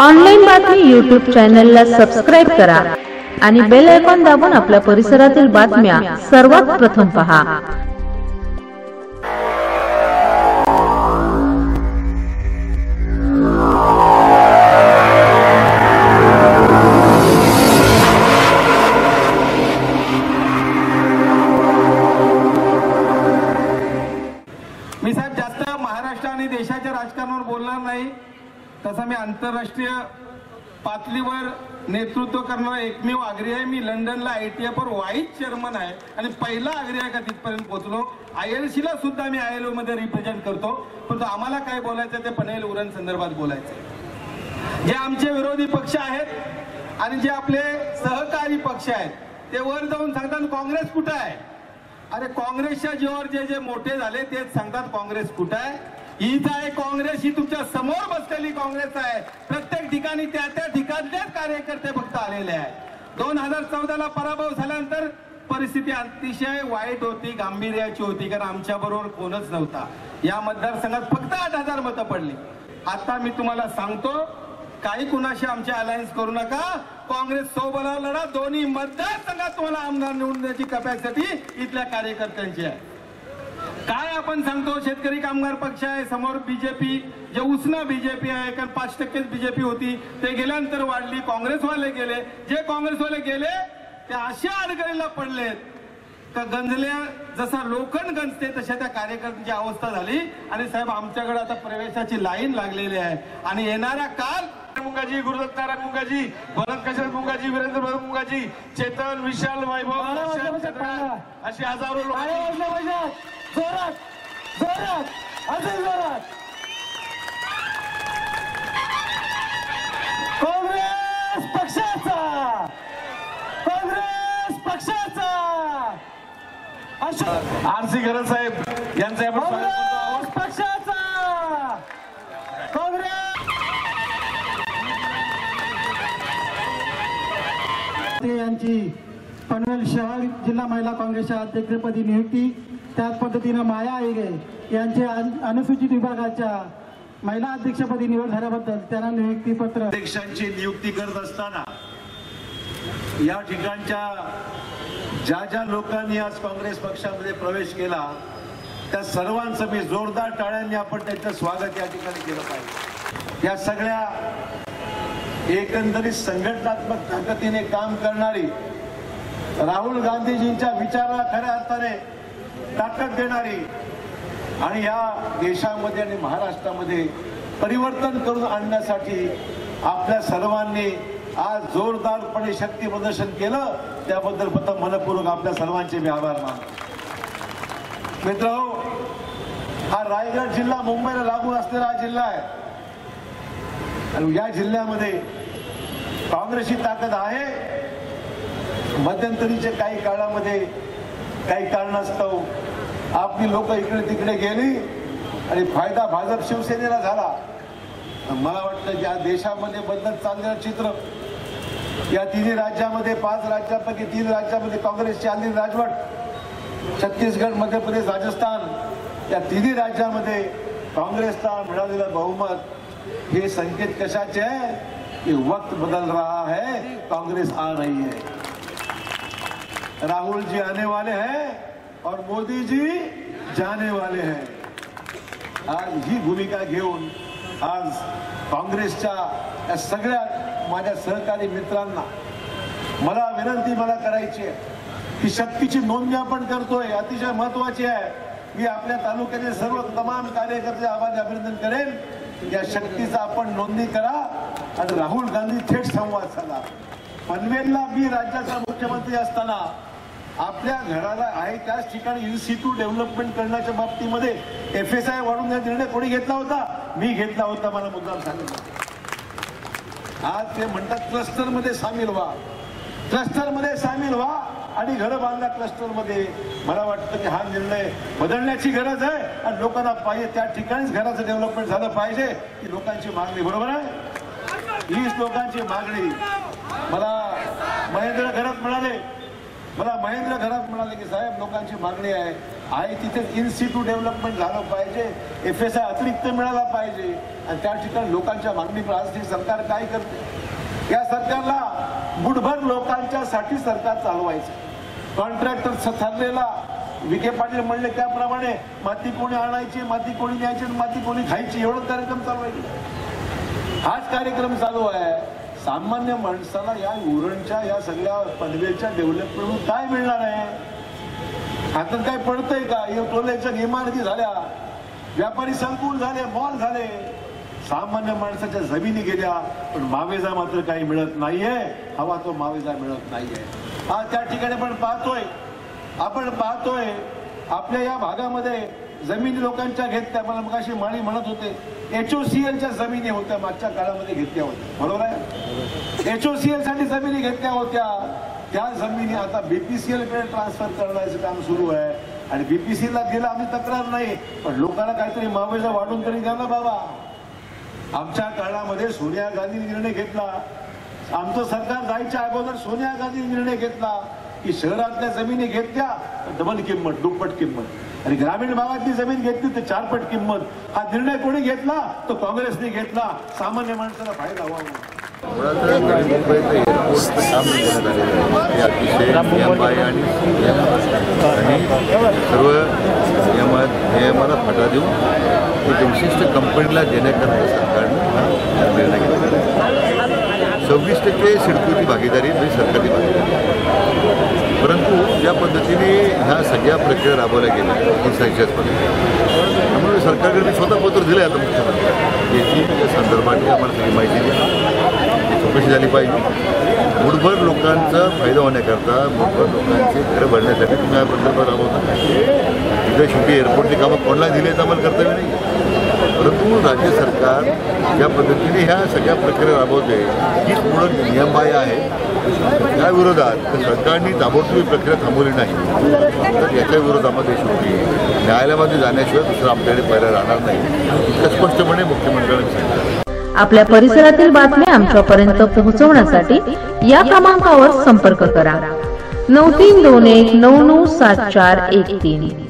Online बातमी YouTube चॅनलला subscribe करा आणि बेल आयकॉन दाबून आपल्या परिसरातील बातम्या सर्वात प्रथम पहा। मी साहेब जास्त महाराष्ट्र आणि देशाच्या राजकारणावर बोलणार नाही। तसा मी आंतरराष्ट्रीय पातळीवर नेतृत्व करणारा एकमेव आग्रही आहे। मी लंडनला ITF वर व्हाईस चेअरमन आहे आणि पहिला आग्रही आहे का तिथपर्यंत पोहोचलो। ILC ला सुद्धा मी ILO मध्ये रिप्रेझेंट करतो। पण आम्हाला काय बोलायचं ते पनवेल उरण संदर्भात बोलायचं। जे आमचे विरोधी पक्ष आहेत आणि जे आपले सहकारी पक्ष आहेत ते वर जाऊन सांगतात काँग्रेस कुठे आहे। अरे काँग्रेसच्या जीवावर जे मोठे झाले तेच सांगतात काँग्रेस कुठे आहे। हीच आहे काँग्रेस, ही तुमच्या समोर बसलेली काँग्रेस आहे। प्रत्येक ठिकाणी त्या ठिकाणचेच कार्यकर्ते फक्त आलेले आहेत। 2014ला पराभव झाल्यानंतर परिस्थिती अतिशय वाईट होती, गांभीर्याची होती, कारण आमच्या बरोबर कोणच नव्हता। या मतदारसंघात फक्त 8,000 मतं पडली। आता मी तुम्हाला सांगतो काही कुणाशी आमचे अलायन्स करू नका। काँग्रेस सोबत लढा। दोन्ही मतदारसंघात तुम्हाला आमदार निवडून द्यायची कॅपॅसिटी इथल्या कार्यकर्त्यांची आहे। काय आपण सांगतो शेतकरी कामगार पक्ष आहे, समोर बीजेपी जे उसना बीजेपी आहे, कारण 5% बीजेपी होती ते गेल्यानंतर वाढली, काँग्रेसवाले गेले। जे काँग्रेसवाले गेले ते अशा अडगळीला पडलेत का गंजल्या जसा लोखंड गंजते तशा त्या कार्यकर्त्यांची अवस्था झाली। आणि साहेब आमच्याकडे आता प्रवेशाची लाईन लागलेली आहे आणि येणारा काल मुंगाजी, गुरुदत्त नारायण मुंगाजी, भरत कशरथ मुंगाजी, वीरेंद्र भरत मुंगाजी, चेतन, विशाल, वैभव अशी हजारो लोक जोरात जोरात अजून जोरात काँग्रेस पक्षाचा आरसी गरज साहेब यांचे आपण काँग्रेस पक्षाचा यांची पनवेल शहर जिल्हा महिला काँग्रेसच्या अध्यक्षपदी नियुक्ती, त्याच पद्धतीने माया आईरे यांचे अनुसूचित विभागाच्या महिला अध्यक्षपदी निवड झाल्याबद्दल त्यांना नियुक्ती पत्र। अध्यक्षांची नियुक्ती करत असताना या ठिकाणच्या ज्या लोकांनी आज काँग्रेस पक्षामध्ये प्रवेश केला त्या सर्वांचं मी जोरदार टाळ्यांनी आपण त्यांचं स्वागत या ठिकाणी केलं पाहिजे। या सगळ्या एकंदरीत संघटनात्मक ताकदीने काम करणारी, राहुल गांधीजींच्या विचाराला खऱ्या अर्थाने ताकद देणारी आणि या देशामध्ये आणि महाराष्ट्रामध्ये परिवर्तन करून आणण्यासाठी आपल्या सर्वांनी आज जोरदारपणे शक्ती प्रदर्शन केलं, त्याबद्दल प्रथम मनपूर्वक आपल्या सर्वांचे मी आभार मानतो। मित्रांनो, हा रायगड जिल्हा मुंबईला लागून असलेला हा जिल्हा आहे आणि या जिल्ह्यामध्ये काँग्रेसची ताकद आहे। मध्यंतरीच्या काही काळामध्ये काही कारणास्तव आपली लोक इकडे तिकडे गेली आणि फायदा भाजप शिवसेनेला झाला। मला वाटतं की या देशामध्ये बदलत चाललेलं चित्र, या तिन्ही राज्यामध्ये 5 राज्यांपैकी 3 राज्यामध्ये काँग्रेसची आलेली राजवट, छत्तीसगड, मध्य प्रदेश, राजस्थान या तिन्ही राज्यामध्ये काँग्रेसला मिळालेलं बहुमत हे संकेत कशाचे आहे कि वक्त बदल रहा है, कांग्रेस आ रही है। राहुल जी आने वाले हैं और मोदी जी जाने वाले हैं। आज ही भूमिका घेऊन आज काँग्रेसच्या या सगळ्या माझ्या सहकारी मित्रांना मला विनंती करायची आहे की शक्तीची नोंद आपण करतोय, अतिशय महत्वाची आहे। मी आपल्या तालुक्यातील सर्व तमाम कार्यकर्ते अभिनंदन करेन। या शक्तीचा आपण नोंदणी करा आणि राहुल गांधी थेट संवाद साधा। पनवेलला मी राज्याचा मुख्यमंत्री असताना आपल्या घराला आहे त्याच ठिकाणी इन्स्टिट्यूट डेव्हलपमेंट करण्याच्या बाबतीमध्ये FSI वाढवण्याचा निर्णय कोणी घेतला होता? मी घेतला होता, मला मुद्दाम सांगितलं। आज ते म्हणतात क्लस्टर मध्ये सामील व्हा, क्लस्टर मध्ये सामील व्हा आणि घर बांधला क्लस्टर मध्ये। मला वाटतं की हा निर्णय बदलण्याची गरज आहे आणि लोकांना पाहिजे त्या ठिकाणीच घराचं डेव्हलपमेंट झालं पाहिजे ही लोकांची मागणी, बरोबर आहे? हीच लोकांची मागणी। मला महेंद्र घरात म्हणाले की साहेब लोकांची मागणी आहे आहे तिथे इन सिटू डेव्हलपमेंट झालं पाहिजे, FSI अतिरिक्त मिळाला पाहिजे आणि त्या ठिकाणी लोकांच्या मागणीप्रमाणे आज सरकार काय करते? या सरकारला बुडभर लोकांच्यासाठी सरकार चालवायचं. कॉन्ट्रॅक्टर ठरलेला विखे पाटील म्हणले त्याप्रमाणे माती कोणी आणायची, माती कोणी न्यायची, माती कोणी खायची, एवढं कार्यक्रम चालवायचे. हाच कार्यक्रम चालू आहे. सामान्य माणसाला या उरणच्या या सगळ्या पनवेलच्या डेव्हलपमेंट काय मिळणार आहे? हातात काय पडतंय का? टोलेच्या इमारती झाल्या, व्यापारी संकुल झाले, मॉल झाले, सामान्य माणसाच्या जमिनी गेल्या, पण मावेजा मात्र काही मिळत नाहीये. हवा तो मावेजा मिळत नाहीये. आज त्या ठिकाणी आपण पाहतोय आपल्या या भागामध्ये जमिनी लोकांच्या घेतल्या. मला मगाशी माळी म्हणत होते HOCLच्या जमिनी होत्या, मागच्या काळामध्ये घेतल्या होत्या, बरोबर आहे. HOCL साठी जमिनी घेतल्या होत्या, त्या जमिनी आता BPCL कडे ट्रान्सफर करण्याचं काम सुरू आहे. आणि BPCL ला गेला आम्ही तक्रार नाही, पण लोकांना काहीतरी मावेजा वाढून तरी द्या ना बाबा. आमच्या काळामध्ये सोनिया गांधींनी निर्णय घेतला, आमचं सरकार जायच्या अगोदर सोनिया गांधींनी निर्णय घेतला की शहरातल्या जमिनी घेतल्या डबल किंमत, दुप्पट किंमत, आणि ग्रामीण भागातली जमीन घेतली तर 4पट किंमत. हा निर्णय कोणी घेतला? तो काँग्रेसने घेतला, सामान्य माणसाला फायदा व्हावा. मुळात नवी मुंबईचं एअरपोर्टचं काम करण्यात आलेलं आहे ते अतिशय नियमबाह्य आणि सर्व नियमाला फाटा देऊन एक विशिष्ट कंपनीला देण्याकरता सरकारनं हा निर्णय घेतला. 26% सिडकोची भागीदारी म्हणजे सरकारी भागीदारी. परंतु ज्या पद्धतीने ह्या सगळ्या प्रक्रिया राबवल्या गेल्या पंचायतच्याच पद्धतीने, त्यामुळे सरकारकडे मी स्वतः पत्र दिलं आहे आता मुख्यमंत्री याची त्या संदर्भातली आम्हाला सगळी माहिती दिली, चौकशी झाली पाहिजे. मुठभर लोकांचा फायदा होण्याकरता, मुठभर लोकांचे घरं भरण्यासाठी तुम्ही हा प्रकल्प राबवता. तिथं शेवटी एअरपोर्टची कामं कोणाला दिली तर आम्हाला कर्तव्य नाही. परंतु राज्य सरकार ज्या पद्धतीने ह्या सगळ्या प्रक्रिया राबवते हीच मुळात नियमबाह्य आहे. त्या विरोधात तर सरकारने ताबडतोब प्रक्रिया थांबवली नाही तर याच्या विरोधामध्ये शेवटी न्यायालयामध्ये जाण्याशिवाय दुसरं आपल्याकडे पर्याय राहणार नाही, इतकं स्पष्टपणे मुख्यमंत्र्यांनी सांगितलं. आपल्या परिसरातील बातम्या आमच्यापर्यंत पोहोचवण्यासाठी या क्रमांकावर संपर्क करा 9321997413.